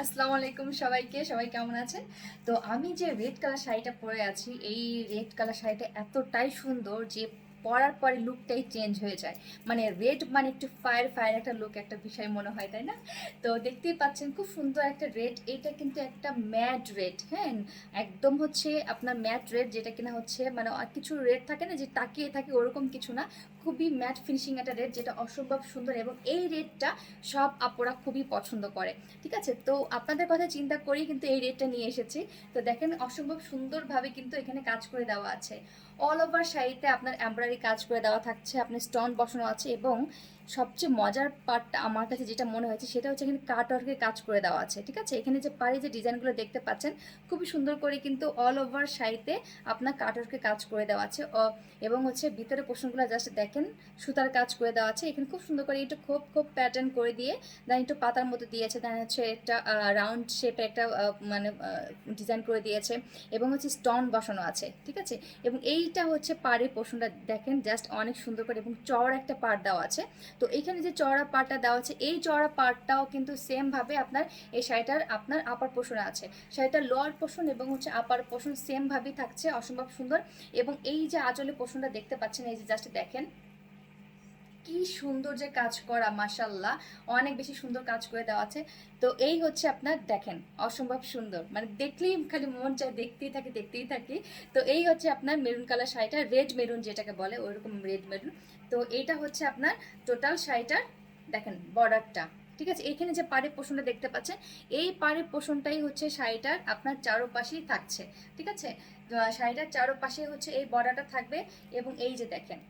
আসসালামু আলাইকুম সবাইকে। সবাই কেমন আছেন? তো আমি যে রেড কালার শাড়িটা পরে আছি, এই রেড কালার শাড়িটা এতটাই সুন্দর যে পরার পরে লুকটাই চেঞ্জ হয়ে যায়। মানে রেড মানে একটু ফায়ার ফায়ার একটা লুক, একটা বিষয় মনে হয়, তাই না? তো দেখতেই পাচ্ছেন খুব সুন্দর একটা রেড। এটা কিন্তু একটা ম্যাট রেড, হ্যাঁ, একদম হচ্ছে আপনার ম্যাট রেড, যেটা কিনা হচ্ছে মানে কিছু রেড থাকে না যে তাকিয়ে থাকে, ওরকম কিছু না। খুবই ম্যাট ফিনিশিং একটা রেড, যেটা অসম্ভব সুন্দর, এবং এই রেডটা সব আপুরা খুবই পছন্দ করে। ঠিক আছে, তো আপনাদের কথা চিন্তা করেই কিন্তু এই রেটটা নিয়ে এসেছি। তো দেখেন অসম্ভব সুন্দরভাবে কিন্তু এখানে কাজ করে দেওয়া আছে। অল ওভার শাড়িতে আপনার এমব্রয়ডারি কাজ করে দেওয়া থাকছে, আপনার স্টোন বসানো আছে, এবং সবচেয়ে মজার পার্টটা আমার কাছে যেটা মনে হয়েছে সেটা হচ্ছে এখানে কাটওয়ার্কের কাজ করে দেওয়া আছে। ঠিক আছে, এখানে যে পাড়ি যে ডিজাইনগুলো দেখতে পাচ্ছেন খুবই সুন্দর করে কিন্তু অল ওভার শাড়িতে আপনার কাটওয়ার্কের কাজ করে দেওয়া আছে। এবং হচ্ছে ভিতরে পোর্শনগুলো জাস্ট দেখেন সুতার কাজ করে দেওয়া আছে। এখানে খুব সুন্দর করে একটু খোপ খোপ প্যাটার্ন করে দিয়ে দেন একটু পাতার মতো দিয়েছে, দেন হচ্ছে একটা রাউন্ড শেপের একটা মানে ডিজাইন করে দিয়েছে, এবং হচ্ছে স্টোন বসানো আছে। ঠিক আছে, এবং এইটা হচ্ছে পাড়ের পোর্শনটা দেখেন জাস্ট অনেক সুন্দর করে, এবং চওড়া একটা পাড় দেওয়া আছে। তো এইখানে যে চওড়া পাড়টা দেওয়া আছে, এই চওড়া পাড়টাও কিন্তু সেম ভাবে আপনার এই শাড়িটার আপনার আপার পোর্শনে আছে। শাড়িটার লোয়ার পোর্শন এবং হচ্ছে আপার পোর্শন সেম ভাবেই থাকছে, অসম্ভব সুন্দর। এবং এই যে আঁচলের পোর্শনটা দেখতে পাচ্ছেন, এই যে জাস্ট দেখেন কি সুন্দর যে কাজ করা, মাশাল্লাহ, অনেক বেশি সুন্দর কাজ করে দেওয়া আছে। তো এই হচ্ছে আপনার দেখেন অসম্ভব সুন্দর, মানে দেখলেই খালি মন চায় দেখতেই থাকি দেখতেই থাকি। তো এই হচ্ছে আপনার মেরুন কালার শাড়িটা, রেড মেরুন যেটাকে বলে ওইরকম রেড মেরুন। তো এইটা হচ্ছে আপনার টোটাল শাড়িটার দেখেন বর্ডারটা। ঠিক আছে, এখানে যে পাড়ের পোষণটা দেখতে পাচ্ছেন, এই পাড়ের পোষণটাই হচ্ছে শাড়িটার আপনার চারোপাশেই থাকছে। ঠিক আছে, শাড়িটার চারোপাশে হচ্ছে এই বর্ডারটা থাকবে, এবং এই যে দেখেন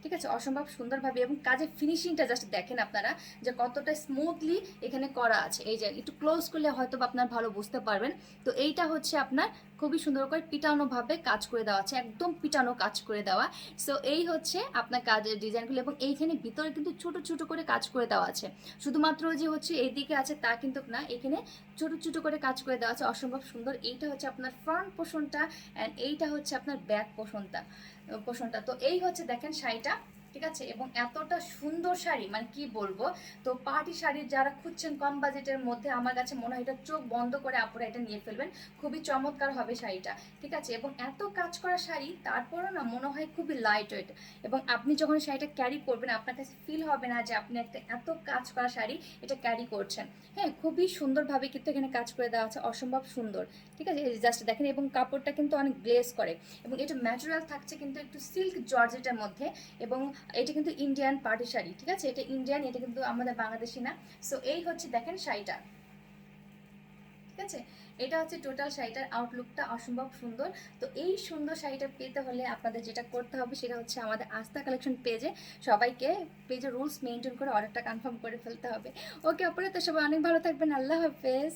ঠিক আছে অসম্ভব সুন্দরভাবে, এবং কাজের ফিনিশিংটা জাস্ট দেখেন আপনারা যে কতটা স্মুথলি এখানে করা আছে। এই যে একটু ক্লোজ করলে হয়তো আপনার ভালো বুঝতে পারবেন। তো এইটা হচ্ছে আপনার খুবই সুন্দর করে পিটানো ভাবে কাজ করে দেওয়া আছে, একদম পিটানো কাজ করে দেওয়া। সো এই হচ্ছে আপনার কাজের ডিজাইনগুলো, এবং এইখানে ভিতরে কিন্তু ছোট ছোট করে কাজ করে দেওয়া আছে। শুধুমাত্র যে হচ্ছে এইদিকে আছে তা কিন্তু না, এখানে ছোট ছোট করে কাজ করে দেওয়া আছে, অসম্ভব সুন্দর। এইটা হচ্ছে আপনার ফ্রন্ট পোর্শনটা, অ্যান্ড এইটা হচ্ছে আপনার ব্যাক পোর্শনটা। তো এই হচ্ছে দেখেন শাড়িটা। ঠিক আছে, এবং এতটা সুন্দর শাড়ি মানে কি বলবো। তো পার্টি শাড়ির যারা খুঁজছেন কম বাজেটের মধ্যে, আমার কাছে মনে হয় এটা চোখ বন্ধ করে আপুরা এটা নিয়ে ফেলবেন, খুবই চমৎকার হবে শাড়িটা। ঠিক আছে, এবং এত কাজ করা শাড়ি তারপরও না মনে হয় খুবই লাইট ওয়েট, এবং আপনি যখন শাড়িটা ক্যারি করবেন আপনার কাছে ফিল হবে না যে আপনি একটা এত কাজ করা শাড়ি এটা ক্যারি করছেন। হ্যাঁ, খুবই সুন্দরভাবে কিন্তু এখানে কাজ করে দেওয়া আছে, অসম্ভব সুন্দর। ঠিক আছে, জাস্ট দেখেন, এবং কাপড়টা কিন্তু অনেক গ্লেজ করে, এবং এটা ম্যাটেরিয়াল থাকছে কিন্তু একটু সিল্ক জর্জেটের মধ্যে। এবং এটা কিন্তু ইন্ডিয়ান পার্টি শাড়ি। ঠিক আছে, এটা ইন্ডিয়ান, এটা কিন্তু আমাদের বাংলাদেশি না। সো এই হচ্ছে দেখেন শাড়িটা। ঠিক আছে, এটা হচ্ছে টোটাল শাড়িটার আউটলুকটা, অসম্ভব সুন্দর। তো এই সুন্দর শাড়িটা পেতে হলে আপনাদের যেটা করতে হবে সেটা হচ্ছে আমাদের আস্থা কালেকশন পেজে সবাইকে পেজে রুলস মেনটেন করে অর্ডারটা কনফার্ম করে ফেলতে হবে। ওকে, অপরে তো সবাই অনেক ভালো থাকবেন, আল্লাহ হাফেজ।